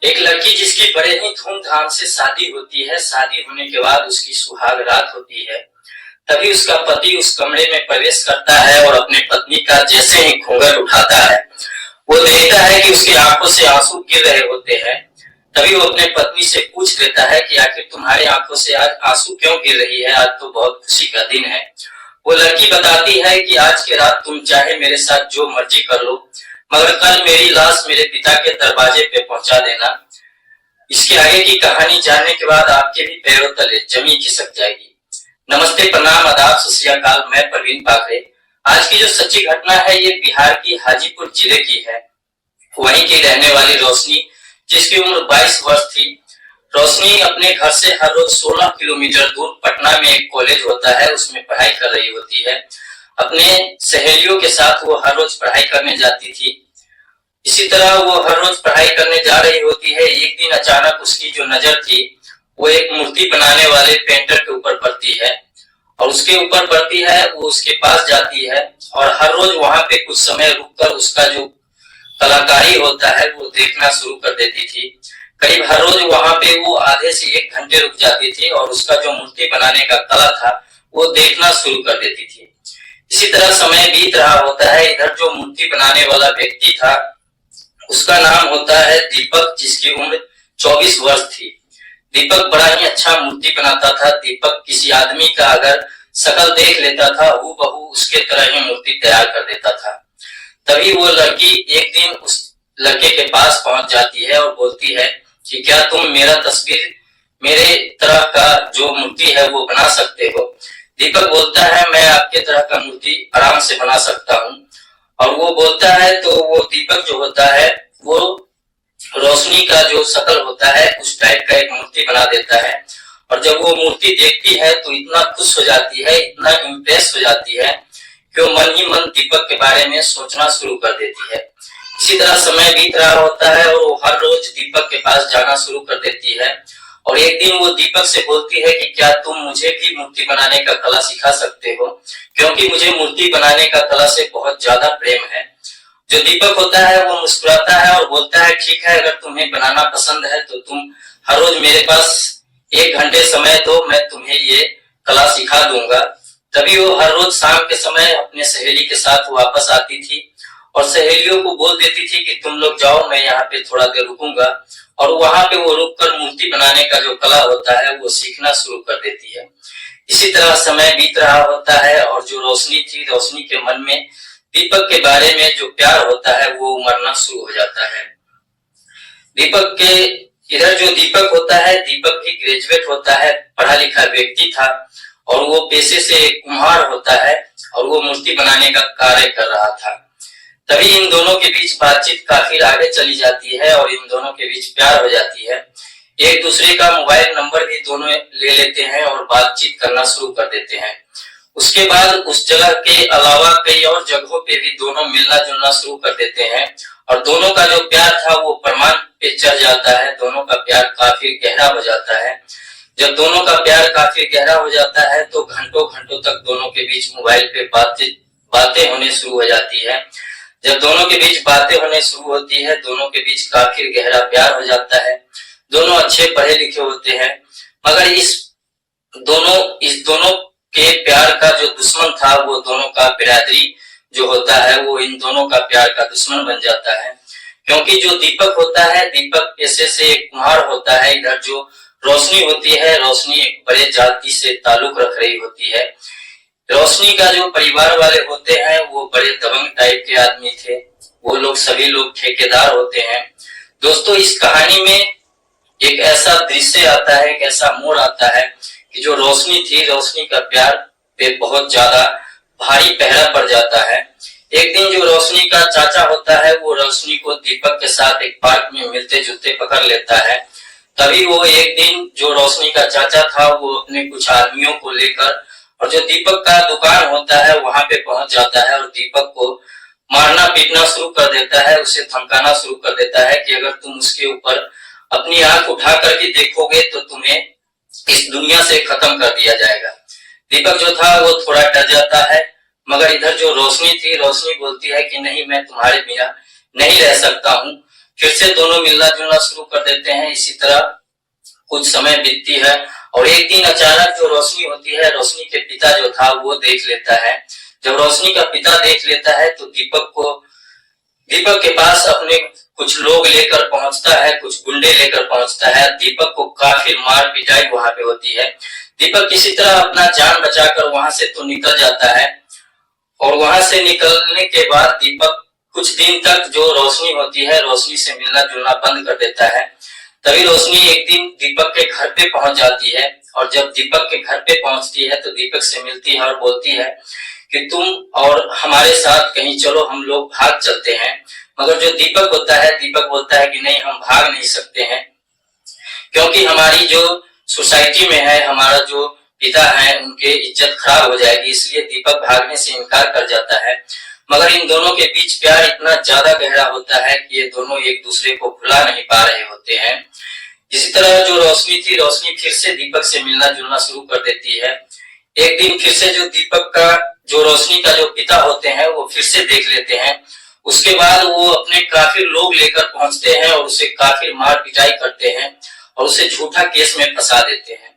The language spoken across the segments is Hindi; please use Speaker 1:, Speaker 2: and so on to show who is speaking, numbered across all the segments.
Speaker 1: एक लड़की जिसकी बड़े ही धूमधाम से शादी होती है, शादी होने के बाद उसकी सुहाग रात होती है, तभी उसका पति उस कमरे में प्रवेश करता है और अपनी पत्नी का जैसे ही घूंघट उठाता है, वो देखता है कि उसकी आंखों से आंसू गिर रहे होते हैं। तभी वो अपने पत्नी से पूछ लेता है कि आखिर तुम्हारी आंखों से आज आंसू क्यों गिर रही है, आज तो बहुत खुशी का दिन है। वो लड़की बताती है कि आज की रात तुम चाहे मेरे साथ जो मर्जी कर लो, मगर कल मेरी लाश मेरे पिता के दरवाजे पे पहुंचा देना। इसके आगे की कहानी जानने के बाद आपके भी पैरों तले जमीन खिसक जाएगी। नमस्ते, प्रणाम, आदाब, सत श्री अकाल। मैं प्रवीण पाखरे। आज की जो सच्ची घटना है ये बिहार की हाजीपुर जिले की है। वहीं की रहने वाली रोशनी, जिसकी उम्र 22 वर्ष थी। रोशनी अपने घर से हर रोज 16 किलोमीटर दूर पटना में एक कॉलेज होता है, उसमें पढ़ाई कर रही होती है। अपने सहेलियों के साथ वो हर रोज पढ़ाई करने जाती थी। इसी तरह वो हर रोज पढ़ाई करने जा रही होती है। एक दिन अचानक उसकी जो नजर थी वो एक मूर्ति बनाने वाले पेंटर के ऊपर पड़ती है, और उसके ऊपर पड़ती है। वो उसके पास जाती है और हर रोज वहां पे कुछ समय रुककर उसका जो कलाकारी होता है वो देखना शुरू कर देती थी। करीब हर रोज वहां पे वो आधे से 1 घंटे रुक जाती थी और उसका जो मूर्ति बनाने का कला था वो देखना शुरू कर देती थी। इसी तरह समय बीत रहा होता है। इधर जो मूर्ति बनाने वाला व्यक्ति था उसका नाम होता है दीपक, जिसकी उम्र 24 वर्ष थी। दीपक बड़ा ही अच्छा मूर्ति बनाता था। दीपक किसी आदमी का अगर शकल देख लेता था हूबहू उसके तरह ही मूर्ति तैयार कर देता था। तभी वो लड़की एक दिन उस लड़के के पास पहुंच जाती है और बोलती है कि क्या तुम मेरा तस्वीर मेरे तरह का जो मूर्ति है वो बना सकते हो। दीपक बोलता है मैं आपके तरह का मूर्ति आराम से बना सकता हूँ। और वो बोलता है तो वो दीपक जो होता है वो रोशनी का जो शकल होता है उस टाइप का एक मूर्ति बना देता है। और जब वो मूर्ति देखती है तो इतना खुश हो जाती है, इतना इम्प्रेस हो जाती है कि वो मन ही मन दीपक के बारे में सोचना शुरू कर देती है। इसी तरह समय बीत रहा होता है और वो हर रोज दीपक के पास जाना शुरू कर देती है। और एक दिन वो दीपक से बोलती है कि क्या तुम मुझे भी मूर्ति बनाने का कला सिखा सकते हो, क्योंकि मुझे मूर्ति बनाने का कला से बहुत ज्यादा प्रेम है। जो दीपक होता है वो मुस्कुराता है और बोलता है ठीक है, अगर तुम्हें बनाना पसंद है तो तुम हर रोज मेरे पास 1 घंटे समय दो, मैं तुम्हें ये कला सिखा दूंगा। तभी वो हर रोज शाम के समय अपने सहेली के साथ वापस आती थी और सहेलियों को बोल देती थी कि तुम लोग जाओ, मैं यहाँ पे थोड़ा देर रुकूंगा। और वहां पे वो रुककर मूर्ति बनाने का जो कला होता है वो सीखना शुरू कर देती है। इसी तरह समय बीत रहा होता है और जो रोशनी थी, रोशनी के मन में दीपक के बारे में जो प्यार होता है वो उमड़ना शुरू हो जाता है। दीपक के इधर जो दीपक होता है, दीपक भी ग्रेजुएट होता है, पढ़ा लिखा व्यक्ति था और वो पेशे से कुम्हार होता है और वो मूर्ति बनाने का कार्य कर रहा था। तभी इन दोनों के बीच बातचीत काफी आगे चली जाती है और इन दोनों के बीच प्यार हो जाती है। एक दूसरे का मोबाइल नंबर भी दोनों ले लेते हैं और बातचीत करना शुरू कर देते हैं। उसके बाद उस जगह के अलावा कई और जगहों पे भी दोनों मिलना जुलना शुरू कर देते हैं और दोनों का जो प्यार था वो प्रमाण पे चढ़ जाता है। दोनों का प्यार काफी गहरा हो जाता है। जब दोनों का प्यार काफी गहरा हो जाता है तो घंटों घंटों तक दोनों के बीच मोबाइल पे बातें होने शुरू हो जाती है। जब दोनों के बीच बातें होने शुरू होती है, दोनों के बीच काफी गहरा प्यार हो जाता है। दोनों अच्छे पढ़े लिखे होते हैं, मगर इस दोनों के प्यार का जो दुश्मन था वो दोनों का बिरादरी जो होता है वो इन दोनों का प्यार का दुश्मन बन जाता है। क्योंकि जो दीपक होता है, दीपक पेशे से एक कुम्हार होता है। इधर जो रोशनी होती है, रोशनी एक बड़े जाति से ताल्लुक रख रही होती है। रोशनी का जो परिवार वाले होते हैं वो बड़े दबंग टाइप के आदमी थे। वो लोग सभी लोग ठेकेदार होते हैं। दोस्तों, इस कहानी में एक ऐसा दृश्य आता है, एक ऐसा मोड़ आता है कि जो रोशनी थी, रोशनी का प्यार पे बहुत ज्यादा भारी पहरा पड़ जाता है। एक दिन जो रोशनी का चाचा होता है वो रोशनी को दीपक के साथ एक पार्क में मिलते जुलते पकड़ लेता है। तभी वो एक दिन जो रोशनी का चाचा था वो अपने कुछ आदमियों को लेकर और जो दीपक का दुकान होता है वहां पे पहुंच जाता है और दीपक को मारना पीटना शुरू कर देता है। उसे धमकाना शुरू कर देता है कि अगर तुम उसके ऊपर अपनी आंख उठा करके देखोगे तो तुम्हें इस दुनिया से खत्म कर दिया जाएगा। दीपक जो था वो थोड़ा डर जाता है, मगर इधर जो रोशनी थी, रोशनी बोलती है कि नहीं, मैं तुम्हारे बिना नहीं रह सकता हूँ। फिर से दोनों मिलना जुलना शुरू कर देते हैं। इसी तरह कुछ समय बीतती है और एक दिन अचानक जो रोशनी होती है, रोशनी के पिता जो था वो देख लेता है। जब रोशनी का पिता देख लेता है तो दीपक के पास अपने कुछ लोग लेकर पहुंचता है, कुछ गुंडे लेकर पहुंचता है। दीपक को काफी मार पिटाई वहां पे होती है। दीपक किसी तरह अपना जान बचाकर वहां से तो निकल जाता है और वहां से निकलने के बाद दीपक कुछ दिन तक जो रोशनी होती है, रोशनी से मिलना जुलना बंद कर देता है। तभी रोशनी एक दिन दीपक के घर पे पहुंच जाती है और जब दीपक के घर पे पहुंचती है तो दीपक से मिलती है और बोलती है कि तुम और हमारे साथ कहीं चलो, हम लोग भाग चलते हैं। मगर जो दीपक होता है, दीपक बोलता है कि नहीं, हम भाग नहीं सकते हैं, क्योंकि हमारी जो सोसाइटी में है, हमारा जो पिता है, उनके इज्जत खराब हो जाएगी। इसलिए दीपक भागने से इनकार कर जाता है। मगर इन दोनों के बीच प्यार इतना ज्यादा गहरा होता है कि ये दोनों एक दूसरे को भुला नहीं पा रहे होते हैं। इसी तरह जो रोशनी थी, रोशनी फिर से दीपक से मिलना जुलना शुरू कर देती है। एक दिन फिर से जो दीपक का, जो रोशनी का जो पिता होते हैं, वो फिर से देख लेते हैं। उसके बाद वो अपने काफी लोग लेकर पहुंचते हैं और उसे काफी मार पिटाई करते हैं और उसे झूठा केस में फंसा देते हैं।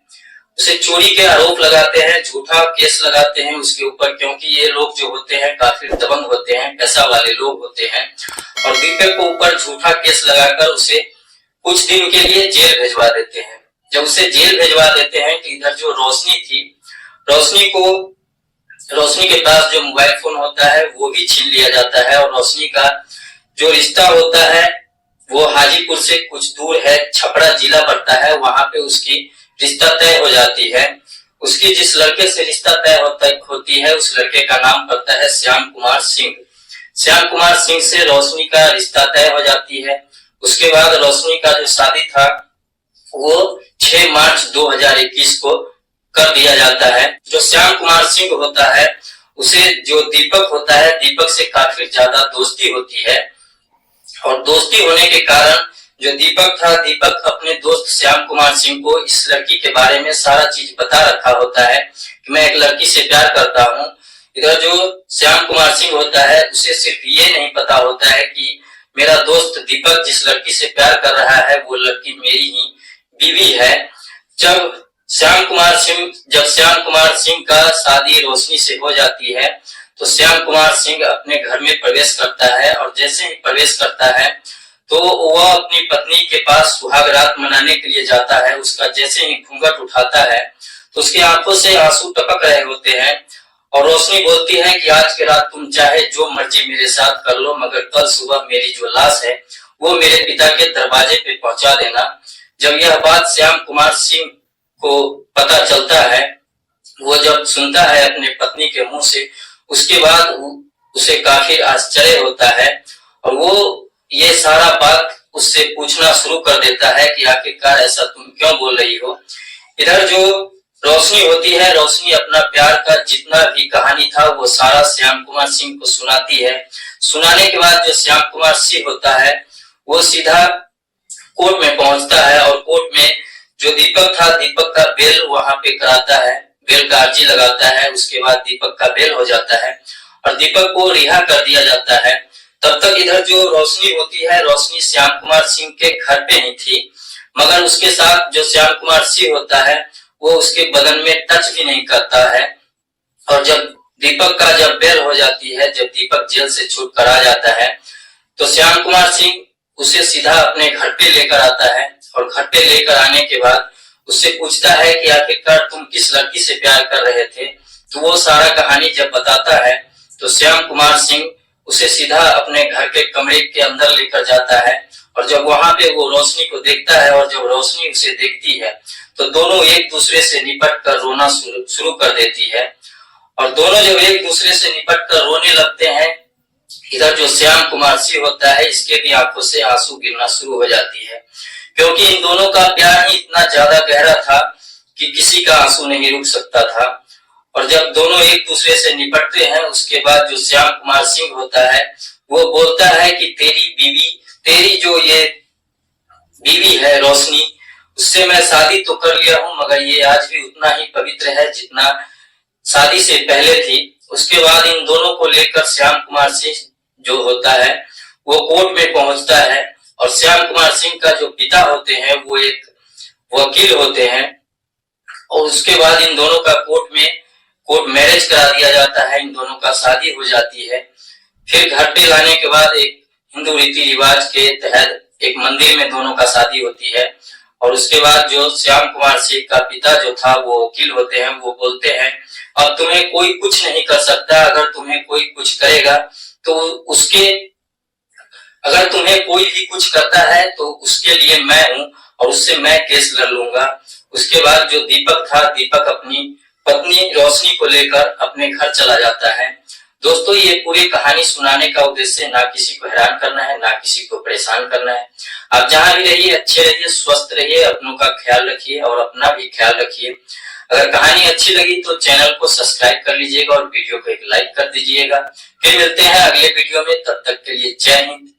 Speaker 1: उसे चोरी के आरोप लगाते हैं, झूठा केस लगाते हैं उसके ऊपर, क्योंकि ये लोग जो होते हैं काफी दबंग होते हैं, पैसा वाले लोग होते हैं। और दीपक को ऊपर झूठा केस लगाकर उसे कुछ दिन के लिए जेल भेजवा देते हैं। जब उसे जेल भेजवा देते हैं तो इधर जो रोशनी थी, रोशनी के पास जो मोबाइल फोन होता है वो भी छीन लिया जाता है और रोशनी का जो रिश्ता होता है वो हाजीपुर से कुछ दूर है, छपरा जिला पड़ता है, वहां पे उसकी रिश्ता तय हो जाती है। उसकी जिस लड़के से रिश्ता तय होती है, उस लड़के का नाम पड़ता है श्याम कुमार सिंह। श्याम कुमार सिंह से रोशनी का रिश्ता तय हो जाती है। उसके बाद रोशनी का जो शादी था वो 6 मार्च 2021 को कर दिया जाता है। जो श्याम कुमार सिंह होता है, उसे जो दीपक होता है, दीपक से काफी ज्यादा दोस्ती होती है और दोस्ती होने के कारण जो दीपक था, दीपक अपने दोस्त श्याम कुमार सिंह को इस लड़की के बारे में सारा चीज बता रखा होता है कि मैं एक लड़की से प्यार करता हूँ। इधर जो श्याम कुमार सिंह होता है, उसे सिर्फ ये नहीं पता होता है कि मेरा दोस्त दीपक जिस लड़की से प्यार कर रहा है वो लड़की मेरी ही बीवी है। जब श्याम कुमार सिंह का शादी रोशनी से हो जाती है तो श्याम कुमार सिंह अपने घर में प्रवेश करता है और जैसे ही प्रवेश करता है तो वह अपनी पत्नी के पास सुहाग रात मनाने के लिए जाता है। उसका जैसे ही घूंघट उठाता है तो उसकी आंखों से आंसू टपक रहे होते हैं और रोशनी बोलती है कि आज की रात तुम चाहे जो मर्जी मेरे साथ कर लो, मगर कल सुबह मेरी जो लाश है वो मेरे पिता के दरवाजे पे पहुंचा देना। जब यह बात श्याम कुमार सिंह को पता चलता है, वो जब सुनता है अपने पत्नी के मुंह से, उसके बाद उसे काफी आश्चर्य होता है और वो ये सारा बात उससे पूछना शुरू कर देता है कि आखिरकार ऐसा तुम क्यों बोल रही हो। इधर जो रोशनी होती है, रोशनी अपना प्यार का जितना भी कहानी था वो सारा श्याम कुमार सिंह को सुनाती है। सुनाने के बाद जो श्याम कुमार सिंह होता है वो सीधा कोर्ट में पहुंचता है और कोर्ट में जो दीपक था, दीपक का बेल वहां पे कराता है, बेल का अर्जी लगाता है। उसके बाद दीपक का बेल हो जाता है और दीपक को रिहा कर दिया जाता है। तब तक इधर जो रोशनी होती है, रोशनी श्याम कुमार सिंह के घर पे ही थी, मगर उसके साथ जो श्याम कुमार सिंह होता है वो उसके बदन में टच भी नहीं करता है। और जब दीपक का जब बेल हो जाती है, जब दीपक जेल से छूट कर आ जाता है तो श्याम कुमार सिंह उसे सीधा अपने घर पे लेकर आता है और घर पे लेकर आने के बाद उससे पूछता है कि आखिरकार तुम किस लड़की से प्यार कर रहे थे। तो वो सारा कहानी जब बताता है तो श्याम कुमार सिंह उसे सीधा अपने घर के कमरे के अंदर लेकर जाता है और जब वहां पे वो रोशनी को देखता है और जब रोशनी उसे देखती है तो दोनों एक दूसरे से निपट कर रोना शुरू कर देती है। और दोनों जब एक दूसरे से निपट कर रोने लगते हैं, इधर जो श्याम कुमार सिंह होता है इसके भी आंखों से आंसू गिरना शुरू हो जाती है, क्योंकि इन दोनों का प्यार ही इतना ज्यादा गहरा था कि किसी का आंसू नहीं रुक सकता था। और जब दोनों एक दूसरे से निपटते हैं उसके बाद जो श्याम कुमार सिंह होता है वो बोलता है कि तेरी जो ये बीवी है रोशनी, उससे मैं शादी तो कर लिया हूँ मगर ये आज भी उतना ही पवित्र है जितना शादी से पहले थी। उसके बाद इन दोनों को लेकर श्याम कुमार सिंह जो होता है वो कोर्ट में पहुंचता है और श्याम कुमार सिंह का जो पिता होते हैं वो एक वकील होते हैं। और उसके बाद इन दोनों का कोर्ट मैरिज करा दिया जाता है, इन दोनों का शादी हो जाती है। फिर घर पे लाने के बाद एक हिंदू रीति रिवाज के तहत एक मंदिर में दोनों का शादी होती है। और उसके बाद जो श्याम कुमार सिंह का पिता जो था वो वकील होते हैं, वो बोलते हैं अब तुम्हें कोई कुछ नहीं कर सकता, अगर तुम्हें कोई कुछ करेगा तो अगर तुम्हें कोई भी कुछ करता है तो उसके लिए मैं हूं और उससे मैं केस लड़ लूंगा। उसके बाद जो दीपक था, दीपक अपनी पत्नी रोशनी को लेकर अपने घर चला जाता है। दोस्तों ये पूरी कहानी सुनाने का उद्देश्य ना किसी को हैरान करना है, ना किसी को परेशान करना है। आप जहां भी रहिए अच्छे रहिए, स्वस्थ रहिए, अपनों का ख्याल रखिए और अपना भी ख्याल रखिए। अगर कहानी अच्छी लगी तो चैनल को सब्सक्राइब कर लीजिएगा और वीडियो को एक लाइक कर दीजिएगा। फिर मिलते हैं अगले वीडियो में, तब तक के लिए जय हिंद,